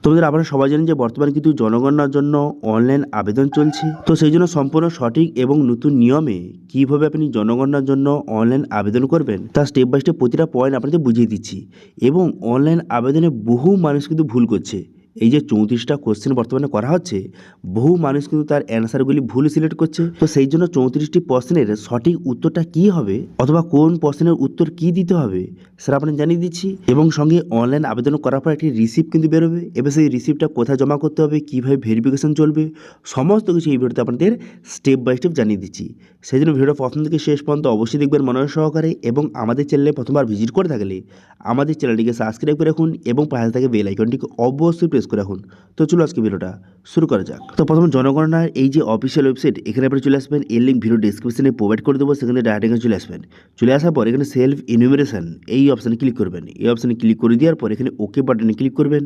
তোমাদের আপনারা সবাই জানেন যে বর্তমানে কিন্তু জনগণনার জন্য অনলাইন আবেদন চলছে। তো সেই জন্য সম্পূর্ণ সঠিক এবং নতুন নিয়মে কিভাবে আপনি জনগণনার জন্য অনলাইন আবেদন করবেন তার স্টেপ বাই স্টেপ প্রতিটা পয়েন্ট আপনাদের বুঝিয়ে দিচ্ছি। এবং অনলাইন আবেদনে বহু মানুষ কিন্তু ভুল করছে। এই যে 34টা কোশ্চেন বর্তমানে করা হচ্ছে, বহু মানুষ কিন্তু তার অ্যান্সারগুলি ভুল সিলেক্ট করছে। তো সেই জন্য 34টি প্রশ্নের সঠিক উত্তরটা কি হবে অথবা কোন প্রশ্নের উত্তর কি দিতে হবে সেটা আপনাদের জানিয়ে দিচ্ছি। এবং সঙ্গে অনলাইন আবেদন করার পর একটি রিসিপ্ট কিন্তু বেরোবে। এবার সেই রিসিপ্টটা কোথায় জমা করতে হবে, কীভাবে ভেরিফিকেশন চলবে, সমস্ত কিছু এই ভিডিওতে আপনাদের স্টেপ বাই স্টেপ জানিয়ে দিচ্ছি। সেই জন্য ভিডিওটা প্রথম থেকে শেষ পর্যন্ত অবশ্যই দেখবেন মনোযোগ সহকারে। এবং আমাদের চ্যানেলে প্রথমবার ভিজিট করে থাকলে আমাদের চ্যানেলটিকে সাবস্ক্রাইব করে রাখুন এবং পাশে থেকে বেল আইকনটিকে অবশ্যই প্রেস করে রাখুন। তো চলো আজকে ভিডিওটা শুরু করা যাক। তো প্রথমে জনগণনার এই যে অফিসিয়াল ওয়েবসাইট, এখানে আপনি চলে আসবেন। এর লিঙ্ক ভিডিও ডিসক্রিপশনে প্রোভাইড করে দেবো, সেখানে ডাইরেক্ট এখানে চলে আসবেন। চলে আসার পর এখানে সেলফ ইনুমেরেশন এই অপশানে ক্লিক করবেন। এই অপশানে ক্লিক করে দেওয়ার পর এখানে ওকে বাটনে ক্লিক করবেন।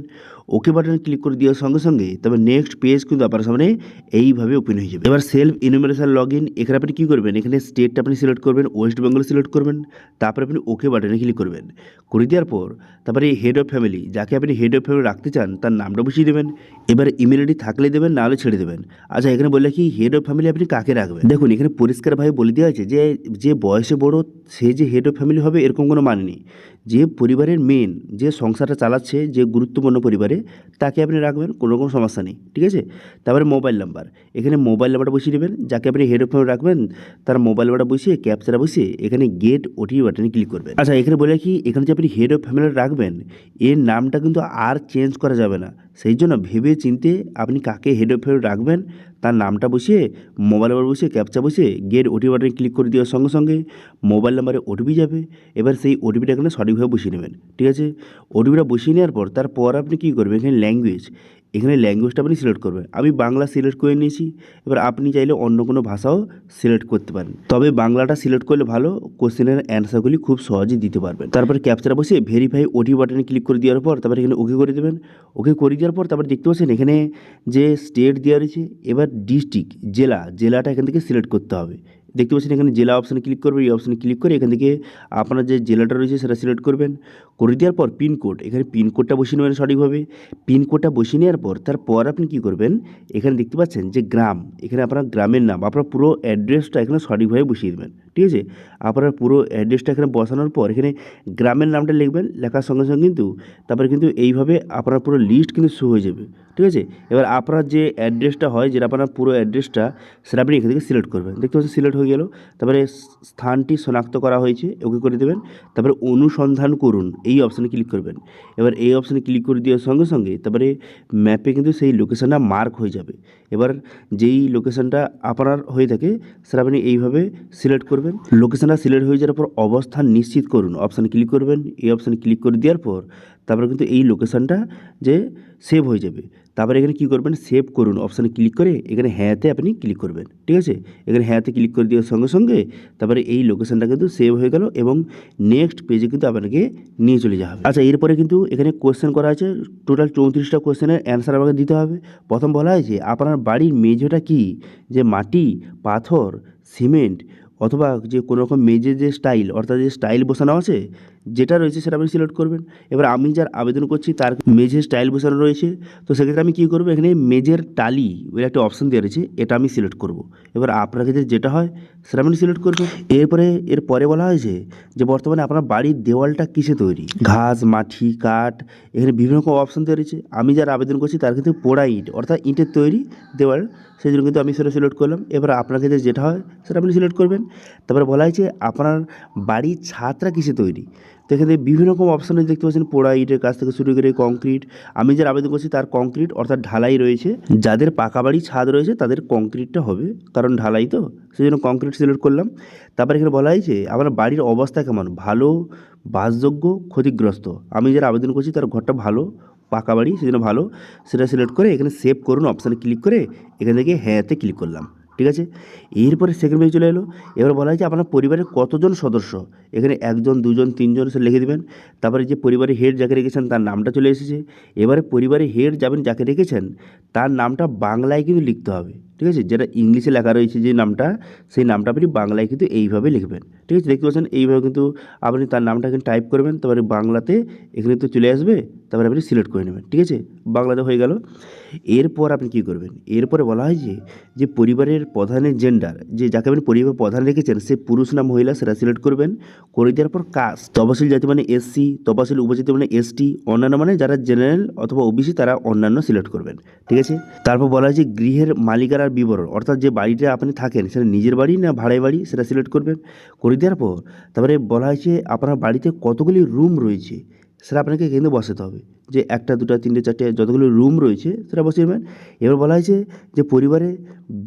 ওকে বাটনে ক্লিক করে দেওয়ার সঙ্গে সঙ্গে তবে নেক্সট পেজ কিন্তু আপনার সামনে এইভাবে ওপেন হয়ে যাবে। এবার সেলফ ইনুমেরেশন লগ ইন, এখানে আপনি কী করবেন, এখানে স্টেটটা আপনি সিলেক্ট করবেন, ওয়েস্ট বেঙ্গল সিলেক্ট করবেন। তারপরে আপনি ওকে বাটনে ক্লিক করবেন। করে দেওয়ার পর তারপরে হেড অফ ফ্যামিলি, যাকে আপনি হেড অফ ফ্যামিলি রাখতে চান তার নামটা বসিয়ে দেবেন। এবার ইমেল আইডি থাকলে দেবেন, না হলে ছেড়ে দেবেন। আচ্ছা, এখানে বললে কি হেড অফ ফ্যামিলি আপনি কাকে রাখবেন। দেখুন এখানে পরিষ্কারভাবে বলে দেওয়া আছে যে যে বয়সে বড় সে যে হেড অফ ফ্যামিলি হবে এরকম কোনো মানে নেই। যে পরিবারের মেন, যে সংসারটা চালাচ্ছে, যে গুরুত্বপূর্ণ পরিবারে, তাকে আপনি রাখবেন, কোনো রকম সমস্যা নেই, ঠিক আছে। তারপরে মোবাইল নাম্বার, এখানে মোবাইল নাম্বারটা বসিয়ে দেবেন। যাকে আপনি হেড অফ ফ্যামিলি রাখবেন তার মোবাইল নাম্বারটা বসিয়ে ক্যাপচাটা বসিয়ে এখানে গেট ওটিপি বাটনে ক্লিক করবেন। আচ্ছা, এখানে বলে কি এখানে যে আপনি হেড অফ ফ্যামিলি রাখবেন এর নামটা কিন্তু আর চেঞ্জ করা যাবে না। সেই জন্য ভেবে চিনতে আপনি কাকে হেড অফ ফ্যামিলি রাখবেন তার নামটা বসিয়ে মোবাইল নাম্বার বসিয়ে ক্যাপচা বসিয়ে গেট ওটিপি বাটনে ক্লিক করে দেওয়ার সঙ্গে সঙ্গে মোবাইল নাম্বারে ওটিপি যাবে। এবার সেই ওটিপিটা এখানে সঠিকভাবে বসিয়ে নেবেন, ঠিক আছে। ওটিপিটা বসিয়ে নেওয়ার পর তারপর আপনি কী করবেন, এখানে ল্যাঙ্গুয়েজ, এখানে ল্যাঙ্গুয়েজটা আপনি সিলেক্ট করবেন। আমি বাংলা সিলেক্ট করে নিয়েছি। এবার আপনি চাইলে অন্য কোনো ভাষাও সিলেক্ট করতে পারেন, তবে বাংলাটা সিলেক্ট করলে ভালো, কোশ্চেনের অ্যান্সারগুলি খুব সহজেই দিতে পারবেন। তারপরে ক্যাপচারা বসিয়ে ভেরিফাই ওটিপি বাটনে ক্লিক করে দেওয়ার পর তারপরে এখানে ওকে করে দেবেন। ওকে করে দেওয়ার পর তারপরে দেখতে পাচ্ছেন এখানে যে স্টেট দেওয়া রয়েছে, এবার ডিস্ট্রিক্ট, জেলাটা এখান থেকে সিলেক্ট করতে হবে। দেখতে পাচ্ছেন এখানে জেলা অপশানে ক্লিক করবেন। এই অপশানে ক্লিক করে এখান থেকে আপনার যে জেলাটা রয়েছে সেটা সিলেক্ট করবেন। করে দেওয়ার পর পিনকোড, এখানে পিনকোডটা বসিয়ে নেবেন সঠিকভাবে। পিনকোডটা বসিয়ে নেওয়ার পর তারপর আপনি কী করবেন, এখানে দেখতে পাচ্ছেন যে গ্রাম, এখানে আপনার গ্রামের নাম, আপনার পুরো অ্যাড্রেসটা এখানে সঠিকভাবে বসিয়ে দেবেন, ঠিক আছে। আপনার পুরো অ্যাড্রেসটা এখানে বসানোর পর এখানে গ্রামের নামটা লিখবেন। লেখার সঙ্গে সঙ্গে কিন্তু তারপরে কিন্তু এইভাবে আপনার পুরো লিস্ট কিন্তু শো হয়ে যাবে, ঠিক আছে। এবার আপনার যে অ্যাড্রেসটা হয়, যেটা আপনার পুরো অ্যাড্রেসটা, সেটা আপনি এখান থেকে সিলেক্ট করবেন। দেখতে পাচ্ছেন সিলেক্ট হয়ে গেল। তারপরে স্থানটি শনাক্ত করা হয়েছে, ওকে করে দেবেন। তারপরে অনুসন্ধান করুন এই অপশানে ক্লিক করবেন। এবার এই অপশানে ক্লিক করে দেওয়ার সঙ্গে সঙ্গে তারপরে ম্যাপে কিন্তু সেই লোকেশানটা মার্ক হয়ে যাবে। এবার যেই লোকেশানটা আপনার হয়ে থাকে সেটা আপনি এইভাবে সিলেক্ট করবেন। লোকেশানটা সিলেক্ট হয়ে যাওয়ার পর অবস্থান নিশ্চিত করুন অপশানে ক্লিক করবেন। এই অপশানে ক্লিক করে দেওয়ার পর তারপরে কিন্তু এই লোকেশানটা যে সেভ হয়ে যাবে। তারপরে এখানে কী করবেন, সেভ করুন অপশানে ক্লিক করে এখানে হ্যাঁতে আপনি ক্লিক করবেন, ঠিক আছে। এখানে হ্যাঁতে ক্লিক করে দেওয়ার সঙ্গে সঙ্গে তারপরে এই লোকেশানটা কিন্তু সেভ হয়ে গেল এবং নেক্সট পেজে কিন্তু আপনাকে নিয়ে চলে যাওয়া হবে। আচ্ছা, এরপরে কিন্তু এখানে কোশ্চেন করা আছে, টোটাল 34টা কোশ্চেনের অ্যান্সার আমাকে দিতে হবে। প্রথম বলা হয়েছে আপনার বাড়ির মেঝেটা কি, যে মাটি, পাথর, সিমেন্ট অথবা যে কোনো রকম মেঝের যে স্টাইল, অর্থাৎ যে স্টাইল বসানো আছে যেটা রয়েছে সেটা আপনি সিলেক্ট করবেন। এবার আমি যার আবেদন করছি তার মেঝের স্টাইল বসানো রয়েছে, তো সেক্ষেত্রে আমি কী করবো, এখানে মেঝের টালি ওই একটা অপশান দেওয়া রয়েছে, এটা আমি সিলেক্ট করব। এবার আপনার ক্ষেত্রে যেটা হয় সেটা আপনি সিলেক্ট করবেন। এরপরে বলা হয়েছে যে বর্তমানে আপনার বাড়ির দেওয়ালটা কিসে তৈরি, ঘাস, মাটি, কাঠ, এখানে বিভিন্ন রকম অপশান দেওয়া রয়েছে। আমি যার আবেদন করছি তার ক্ষেত্রে পোড়া ইট অর্থাৎ ইটের তৈরি দেওয়াল, সেই জন্য কিন্তু আমি সেটা সিলেক্ট করলাম। এবার আপনার ক্ষেত্রে যেটা হয় সেটা আপনি সিলেক্ট করবেন। তারপরে বলা হয়েছে আপনার বাড়ির ছাদটা কিসে তৈরি, তো এখানে বিভিন্ন রকম অপশান দেখতে পাচ্ছেন, পোড়া ইটের কাছ থেকে শুরু করে কংক্রিট। আমি যার আবেদন করছি তার কংক্রিট অর্থাৎ ঢালাই রয়েছে। যাদের পাকা বাড়ি ছাদ রয়েছে তাদের কংক্রিটটা হবে, কারণ ঢালাই তো, সেই জন্য কংক্রিট সিলেক্ট করলাম। তারপরে এখানে বলা হয়েছে আমার বাড়ির অবস্থা কেমন, ভালো, বাসযোগ্য, ক্ষতিগ্রস্ত। আমি যারা আবেদন করছি তার ঘরটা ভালো, পাকা বাড়ি, সেই জন্য ভালো, সেটা সিলেক্ট করে এখানে সেভ করুন অপশানে ক্লিক করে এখান থেকে হ্যাঁতে ক্লিক করলাম, ঠিক আছে। এরপরে সেকেন্ড পেজে চলে এলো। এবার বলা হয়েছে আপনার পরিবারের কতজন সদস্য, এখানে 1 জন 2 জন 3 জন সে লিখে দেবেন। তারপরে যে পরিবারের হেড যাকে রেখেছেন তার নামটা চলে এসেছে। এবারে পরিবারের হেড যাবেন যাকে রেখেছেন তার নামটা বাংলায় কিন্তু লিখতে হবে, ঠিক আছে। যেটা ইংলিশে লেখা রয়েছে যে নামটা, সেই নামটা আপনি বাংলায় কিন্তু এইভাবে লিখবেন, ঠিক আছে। দেখতে পাচ্ছেন এইভাবে কিন্তু আপনি তার নামটা এখানে টাইপ করবেন, তারপরে বাংলাতে এখানে তো চলে আসবে। তারপরে আপনি সিলেক্ট করে নেবেন, ঠিক আছে, বাংলাতে হয়ে গেল। এরপর আপনি কী করবেন, এরপরে বলা হয় যে পরিবারের প্রধানের জেন্ডার, যে যাকে আপনি পরিবার প্রধান রেখেছেন সে পুরুষ না মহিলা সেটা সিলেক্ট করবেন। করে দেওয়ার পর কাস্ট, তপশিল জাতি মানে এসসি, তপশিল উপজাতি মানে এসটি, অন্যান্য মানে যারা জেনারেল অথবা ওবিসি তারা অন্যান্য সিলেক্ট করবেন, ঠিক আছে। তারপর বলা হয় যে গৃহের মালিকানার বিবরণ, অর্থাৎ যে বাড়িটা আপনি থাকেন সেটা নিজের বাড়ি না ভাড়ায় বাড়ি সেটা সিলেক্ট করবেন। করে দেওয়ার পর তারপরে বলা হয়েছে আপনার বাড়িতে কতগুলি রুম রয়েছে সেটা আপনাকে কিন্তু বসাতে হবে, যে 1, 2, 3, 4 যতগুলো রুম রয়েছে সেটা বসিয়ে দেবেন। এবার বলা হয়েছে যে পরিবারে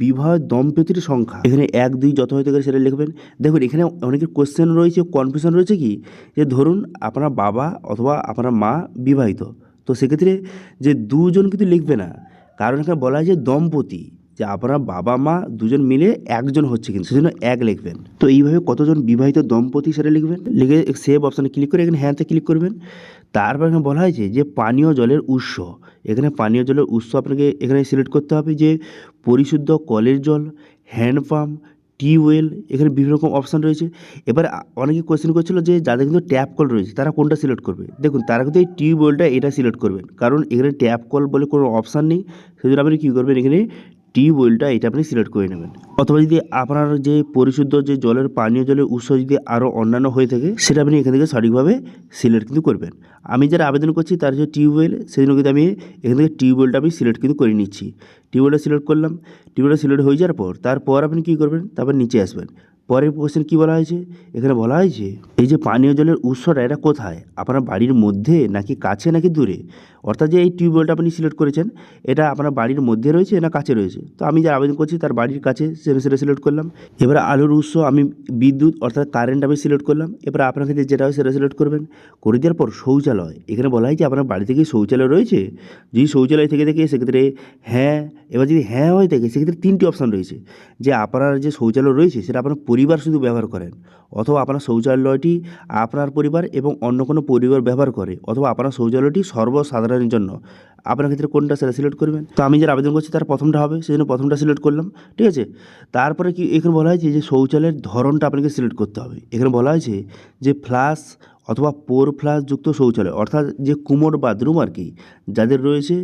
বিবাহ দম্পতির সংখ্যা, এখানে 1, 2 যত হতে পারে সেটা লিখবেন। দেখুন এখানে অনেকের কোশ্চেন রয়েছে, কনফিউশন রয়েছে কি, যে ধরুন আপনার বাবা অথবা আপনার মা বিবাহিত, তো সেক্ষেত্রে যে 2 জন কিন্তু লিখবে না, কারণ এখানে বলা হয় যে দম্পতি, যে আপনার বাবা মা 2 জন মিলে 1 জন হচ্ছে, কিন্তু সেজন্য 1 লিখবেন। তো এইভাবে কতজন বিবাহিত দম্পতি সেটা লিখবেন, লিখে সেভ অপশানে ক্লিক করে এখানে হ্যাঁতে ক্লিক করবেন। তারপর এখানে বলা হয়েছে যে পানীয় জলের উৎস, এখানে পানীয় জলের উৎস আপনাকে এখানে সিলেক্ট করতে হবে, যে পরিশুদ্ধ কলের জল, হ্যান্ডপাম্প, টিউবওয়েল, এখানে বিভিন্ন রকম অপশান রয়েছে। এবার অনেকে কোয়েশ্চেন করছিল যে যাদের কিন্তু ট্যাপ কল রয়েছে তারা কোনটা সিলেক্ট করবে। দেখুন তারা কিন্তু এই টিউবওয়েলটা এটা সিলেক্ট করবেন, কারণ এখানে ট্যাপ কল বলে কোনো অপশান নেই, সেই জন্য আপনি কী করবেন, এখানে টিউবওয়েলটা এটা আপনি সিলেক্ট করে নেবেন। অথবা যদি আপনার যে পরিশুদ্ধ যে জলের পানীয় জলের উৎস যদি আরও অন্যান্য হয়ে থাকে সেটা আপনি এখান থেকে সঠিকভাবে সিলেক্ট কিন্তু করবেন। আমি যারা আবেদন করছি তার যে টিউবওয়েল, সেই জন্য কিন্তু আমি এখান থেকে টিউবওয়েলটা আমি সিলেক্ট কিন্তু করে নিচ্ছি। টিউবওয়েলটা সিলেক্ট করলাম, টিউবওয়েলটা সিলেক্ট হয়ে যাওয়ার পর তারপর আপনি কী করবেন, তারপর নিচে আসবেন। পরের কোশ্চেন কী বলা হয়েছে, এখানে বলা হয়েছে এই যে পানীয় জলের উৎসটা এটা কোথায়, আপনার বাড়ির মধ্যে নাকি কাছে নাকি দূরে, অর্থাৎ যে এই টিউবওয়েলটা আপনি সিলেক্ট করেছেন এটা আপনার বাড়ির মধ্যে রয়েছে না কাছে রয়েছে। তো আমি যা আবেদন করছি তার বাড়ির কাছে, সেটা সিলেক্ট করলাম। এবার আলোর উৎস আমি বিদ্যুৎ অর্থাৎ কারেন্ট আমি সিলেক্ট করলাম। এবার আপনার ক্ষেত্রে যেটা হয় সেটা সিলেক্ট করবেন। করে দেওয়ার পর শৌচালয়, এখানে বলা হয় যে আপনার বাড়ি থেকে শৌচালয় রয়েছে, যদি শৌচালয় থেকে থাকে সেক্ষেত্রে হ্যাঁ, এবার যদি হ্যাঁ হয়ে থাকে সেক্ষেত্রে 3টি অপশান রয়েছে, যে আপনার যে শৌচালয় রয়েছে সেটা আপনার পরিবার শুধু ব্যবহার করেন, অথবা আপনার শৌচালয়টি আপনার পরিবার এবং অন্য কোনো পরিবার ব্যবহার করে, অথবা আপনার শৌচালয়টি সর্বসাধারণের জন্য, আপনার ক্ষেত্রে কোনটা সেটা সিলেক্ট করবেন। তো আমি যারা আবেদন করছি তার প্রথমটা হবে, সেই জন্য প্রথমটা সিলেক্ট করলাম, ঠিক আছে। তারপরে কি এখানে বলা হয়েছে যে শৌচালয়ের ধরনটা আপনাকে সিলেক্ট করতে হবে। এখানে বলা হয়েছে যে ফ্লাশ অথবা পোর ফ্লাশ যুক্ত শৌচালয়, অর্থাৎ যে কুমোড বাথরুম আর কি যাদের রয়েছে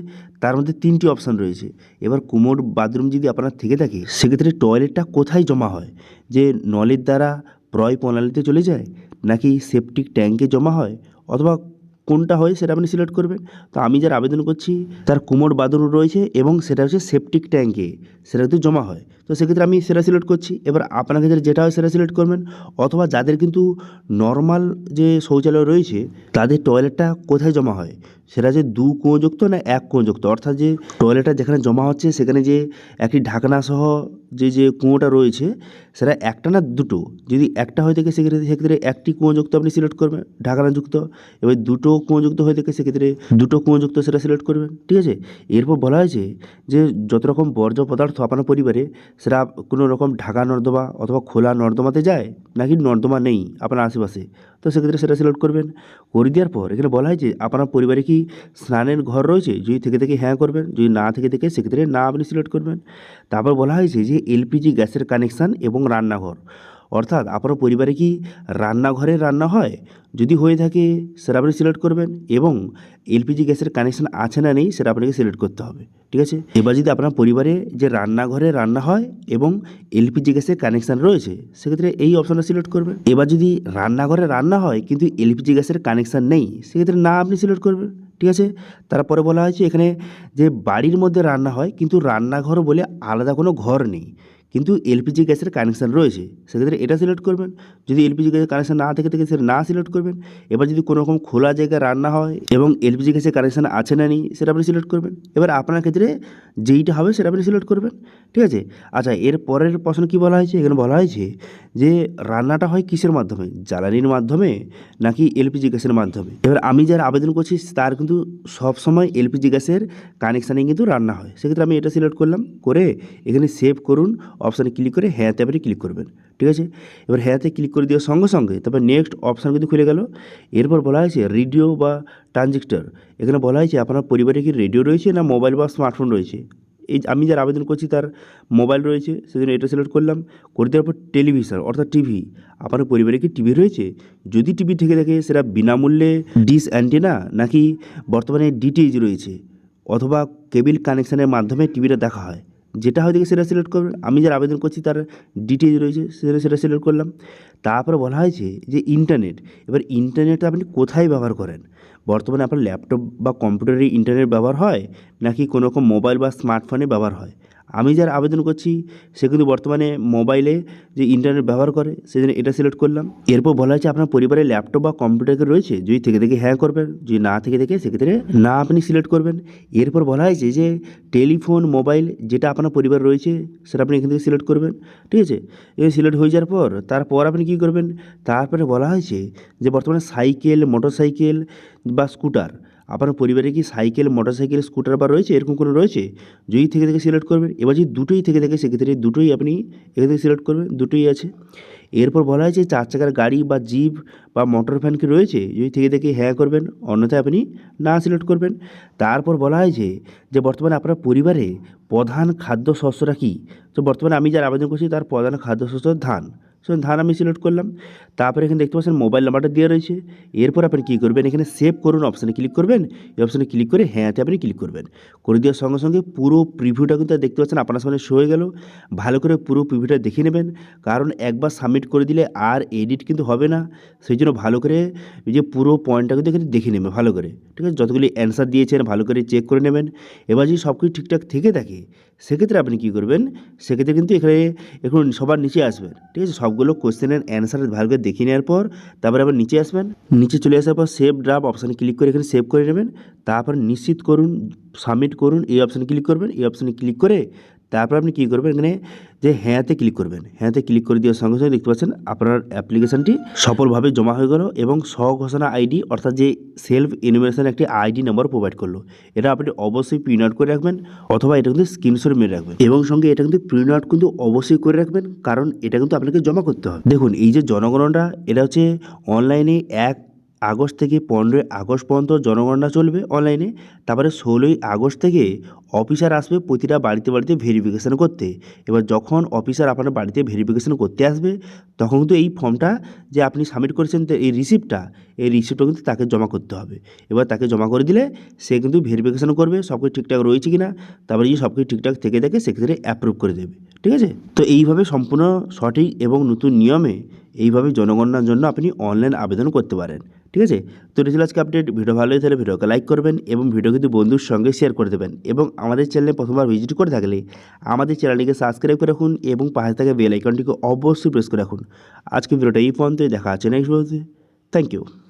তার মধ্যে 3টি অপশান রয়েছে। এবার কুমোড বাথরুম যদি আপনার থেকে থাকে সেক্ষেত্রে টয়লেটটা কোথায় জমা হয়, যে নলের দ্বারা প্রয় প্রণালীতে চলে যায়, নাকি সেপটিক ট্যাঙ্কে জমা হয়, অথবা কোনটা হয় সেটা আপনি সিলেক্ট করবেন। তো আমি যার আবেদন করছি তার কুমোড বাথরুম রয়েছে এবং সেটা হচ্ছে সেপটিক ট্যাঙ্কে, সেটা কিন্তু জমা হয়, তো সেক্ষেত্রে আমি সেটা সিলেক্ট করছি। এবার আপনার ক্ষেত্রে যেটা হয় সেটা সিলেক্ট করবেন। অথবা যাদের কিন্তু নর্মাল যে শৌচালয় রয়েছে তাদের টয়লেটটা কোথায় জমা হয়, সেটা যে 2 কুঁয়োযুক্ত না 1 কুঁয়োযুক্ত, অর্থাৎ যে টয়লেটটা যেখানে জমা হচ্ছে সেখানে যে একটি ঢাকনা সহ যে কুঁয়োটা রয়েছে সেটা একটা না দুটো, যদি একটা হয়ে থাকে সেক্ষেত্রে একটি কুঁয়োযুক্ত আপনি সিলেক্ট করবেন ঢাকনাযুক্ত। এবার 2টো কুঁয়োযুক্ত হয়ে থাকে সেক্ষেত্রে 2টো কুঁয়োযুক্ত সেটা সিলেক্ট করবেন, ঠিক আছে। এরপর বলা হয়েছে যে যত রকম বর্জ্য পদার্থ আপনার পরিবারে সেটা কোনো রকম ঢাকা নর্দমা অথবা খোলা নর্দমাতে যায় নাকি নর্দমা নেই আপনার আশেপাশে, তো সেক্ষেত্রে সেটা সিলেক্ট করবেন। করে দেওয়ার পর এখানে বলা হয় যে আপনার পরিবারে কি স্নানের ঘর রয়েছে, যদি থেকে থেকে হ্যাঁ করবেন, যদি না থেকে থেকে সেক্ষেত্রে না আপনি সিলেক্ট করবেন। তারপর বলা হয়েছে যে এলপিজি গ্যাসের কানেকশান এবং রান্নাঘর, অর্থাৎ আপনার পরিবারে কি রান্নাঘরে রান্না হয়, যদি হয়ে থাকে সেটা আপনি সিলেক্ট করবেন, এবং এলপিজি গ্যাসের কানেকশান আছে না নেই সেটা আপনাকে সিলেক্ট করতে হবে, ঠিক আছে। এবার যদি আপনার পরিবারে যে রান্নাঘরে রান্না হয় এবং এলপিজি গ্যাসের কানেকশান রয়েছে সেক্ষেত্রে এই অপশানটা সিলেক্ট করবেন। এবার যদি রান্নাঘরে রান্না হয় কিন্তু এলপিজি গ্যাসের কানেকশান নেই সেক্ষেত্রে না আপনি সিলেক্ট করবেন, ঠিক আছে। তারপরে বলা হয়েছে এখানে যে বাড়ির মধ্যে রান্না হয় কিন্তু রান্নাঘর বলে আলাদা কোনো ঘর নেই, কিন্তু এলপিজি গ্যাসের কানেকশান রয়েছে সেক্ষেত্রে এটা সিলেক্ট করবেন। যদি এলপিজি গ্যাসের কানেকশান না থেকে সেটা না সিলেক্ট করবেন। এবার যদি কোনো রকম খোলা জায়গায় রান্না হয় এবং এলপিজি গ্যাসের কানেকশান আছে না নেই সেটা আপনি সিলেক্ট করবেন। এবার আপনার ক্ষেত্রে যেইটা হবে সেটা আপনি সিলেক্ট করবেন, ঠিক আছে। আচ্ছা, এর পরের প্রশ্ন কী বলা হয়েছে, এখানে বলা হয়েছে যে রান্নাটা হয় কিসের মাধ্যমে, জ্বালানির মাধ্যমে নাকি এলপিজি গ্যাসের মাধ্যমে। এবার আমি যারা আবেদন করছি তার কিন্তু সবসময় এলপিজি গ্যাসের কানেকশানে কিন্তু রান্না হয়, সেক্ষেত্রে আমি এটা সিলেক্ট করলাম। করে এখানে সেভ করুন অপশানে ক্লিক করে হ্যাঁতে আপনি ক্লিক করবেন, ঠিক আছে। এবার হ্যাঁতে ক্লিক করে দেওয়ার সঙ্গে সঙ্গে তারপর নেক্সট অপশান কিন্তু খুলে গেল। এরপর বলা হয়েছে রেডিও বা ট্রানজিস্টর, এখানে বলা হয়েছে আপনার পরিবারে কি রেডিও রয়েছে না মোবাইল বা স্মার্টফোন রয়েছে। এই আমি যার আবেদন করছি তার মোবাইল রয়েছে, সেজন্য এটা সিলেক্ট করলাম। করে দেওয়ার পর টেলিভিশন অর্থাৎ টিভি, আপনার পরিবারে কি টিভি রয়েছে? যদি টিভি থেকে থাকে সেটা বিনামূল্যে ডিশ অ্যান্টেনা নাকি বর্তমানে ডিটিএইচ রয়েছে অথবা কেবল কানেকশানের মাধ্যমে টিভিটা দেখা হয়, যেটা হয় দেখে সেটা সিলেক্ট করবেন। আমি যার আবেদন করছি তার ডিটিএইচ রয়েছে, সেটা সিলেক্ট করলাম। তারপরে বলা হয়েছে যে ইন্টারনেট, এবার ইন্টারনেটটা আপনি কোথায় ব্যবহার করেন? বর্তমানে আপনার ল্যাপটপ বা কম্পিউটারে ইন্টারনেট ব্যবহার হয় নাকি কোনো রকম মোবাইল বা স্মার্টফোনে ব্যবহার হয়? আমি যার আবেদন করছি সে কিন্তু বর্তমানে মোবাইলে যে ইন্টারনেট ব্যবহার করে, সেজন্য এটা সিলেক্ট করলাম। এরপর বলা হয়েছে আপনার পরিবারে ল্যাপটপ বা কম্পিউটার রয়েছে, যদি থেকে থেকে হ্যাঁ করবেন, যদি না থেকে থাকে সেক্ষেত্রে না আপনি সিলেক্ট করবেন। এরপর বলা হয়েছে যে টেলিফোন মোবাইল যেটা আপনার পরিবার রয়েছে সেটা আপনি এখান থেকে সিলেক্ট করবেন, ঠিক আছে। এই সিলেক্ট হয়ে যাওয়ার পর তারপর আপনি কী করবেন? তারপরে বলা হয়েছে যে বর্তমানে সাইকেল, মোটরসাইকেল বা স্কুটার, আপনার পরিবারে কি সাইকেল, মোটরসাইকেল, স্কুটার বা রয়েছে, এরকম কোনো রয়েছে? যদি থেকে থেকে সিলেক্ট করবেন। এবার যদি দুটোই থেকে থাকে সেক্ষেত্রে দুটোই আপনি এখান থেকে সিলেক্ট করবেন, দুটোই আছে। এরপর বলা হয়েছে 4 চাকার গাড়ি বা জিপ বা মোটর ভ্যান কি রয়েছে, যদি থেকে থেকে হ্যাঁ করবেন, অন্যথায় আপনি না সিলেক্ট করবেন। তারপর বলা হয়েছে যে বর্তমানে আপনার পরিবারে প্রধান খাদ্য শস্যটা কী? তো বর্তমানে আমি যার আবেদন করছি তার প্রধান খাদ্য শস্য ধান, সো ধান আমি সিলেক্ট করলাম। তারপরে এখানে দেখতে পাচ্ছেন মোবাইল নাম্বারটা দেওয়া রয়েছে। এরপর আপনি কী করবেন? এখানে সেভ করুন অপশানে ক্লিক করবেন। এই অপশানে ক্লিক করে হ্যাঁতে আপনি ক্লিক করবেন। করে দেওয়ার সঙ্গে সঙ্গে পুরো প্রিভিউটা কিন্তু দেখতে পাচ্ছেন আপনার সামনে শো হয়ে গেল। ভালো করে পুরো প্রিভিউটা দেখে নেবেন, কারণ একবার সাবমিট করে দিলে আর এডিট কিন্তু হবে না। সেই জন্য ভালো করে এই যে পুরো পয়েন্টটা কিন্তু এখানে দেখে নেবেন ভালো করে, ঠিক আছে। যতগুলি অ্যান্সার দিয়েছেন ভালো করে চেক করে নেবেন। এবার যদি সব কিছু ঠিকঠাক থেকে থাকে সেক্ষেত্রে আপনি কী করবেন? সেক্ষেত্রে কিন্তু এখানে এখন সবার নিচে আসবেন, ঠিক আছে। সবগুলো কোশ্চেনের অ্যান্সার ভালো করে দেখে নেওয়ার পর তারপরে আবার নিচে আসবেন। নিচে চলে আসার পর সেভ ড্রাফট অপশানে ক্লিক করে এখানে সেভ করে নেবেন। তারপর নিশ্চিত করুন, সাবমিট করুন, এই অপশানে ক্লিক করবেন। এই অপশানে ক্লিক করে তারপর আপনি কী করবেন? এখানে যে হ্যাঁতে ক্লিক করবেন। হ্যাঁতে ক্লিক করে দেওয়ার সঙ্গে সঙ্গে দেখতে পাচ্ছেন আপনার অ্যাপ্লিকেশানটি সফলভাবে জমা হয়ে গেল এবং স্বঘোষণা আইডি অর্থাৎ যে সেলফ ইনফরমেশন একটি আইডি নাম্বার প্রোভাইড করলো। এটা আপনি অবশ্যই প্রিন্ট আউট করে রাখবেন অথবা এটা কিন্তু স্ক্রিনশট মেরে রাখবেন এবং সঙ্গে এটা কিন্তু প্রিন্ট আউট কিন্তু অবশ্যই করে রাখবেন, কারণ এটা কিন্তু আপনাকে জমা করতে হবে। দেখুন এই যে জনগণনা, এটা হচ্ছে অনলাইনে 1 আগস্ট থেকে 15 আগস্ট পর্যন্ত জনগণনা চলবে অনলাইনে। তারপরে 16ই আগস্ট থেকে অফিসার আসবে প্রতিটা বাড়িতে বাড়িতে ভেরিফিকেশান করতে। এবার যখন অফিসার আপনার বাড়িতে ভেরিফিকেশান করতে আসবে তখন কিন্তু এই ফর্মটা যে আপনি সাবমিট করেছেন এই রিসিপ্টটা কিন্তু তাকে জমা করতে হবে। এবার তাকে জমা করে দিলে সে কিন্তু ভেরিফিকেশান করবে সব কিছু ঠিকঠাক রয়েছে কি না। তারপরে যদি সব কিছু ঠিকঠাক থেকে থাকে সেক্ষেত্রে অ্যাপ্রুভ করে দেবে, ঠিক আছে। তো এইভাবে সম্পূর্ণ সঠিক এবং নতুন নিয়মে এইভাবে জনগণনার জন্য আপনি অনলাইন আবেদন করতে পারেন, ঠিক আছে। তো এটা ছিল আজকে আপডেট। ভিডিও ভালো হয়ে থাকলে ভিডিওকে লাইক করবেন এবং ভিডিও কিন্তু বন্ধুর সঙ্গে শেয়ার করে দেবেন এবং আমাদের চ্যানেলে প্রথমবার ভিজিট করে থাকলে আমাদের চ্যানেলটিকে সাবস্ক্রাইব করে রাখুন এবং পাশে থাকা বেল আইকনটিকে অবশ্যই প্রেস করে রাখুন। আজকে ভিডিওটা এই পর্যন্তই, দেখা আছে নেক্সট ভিডিওতে। Thank you.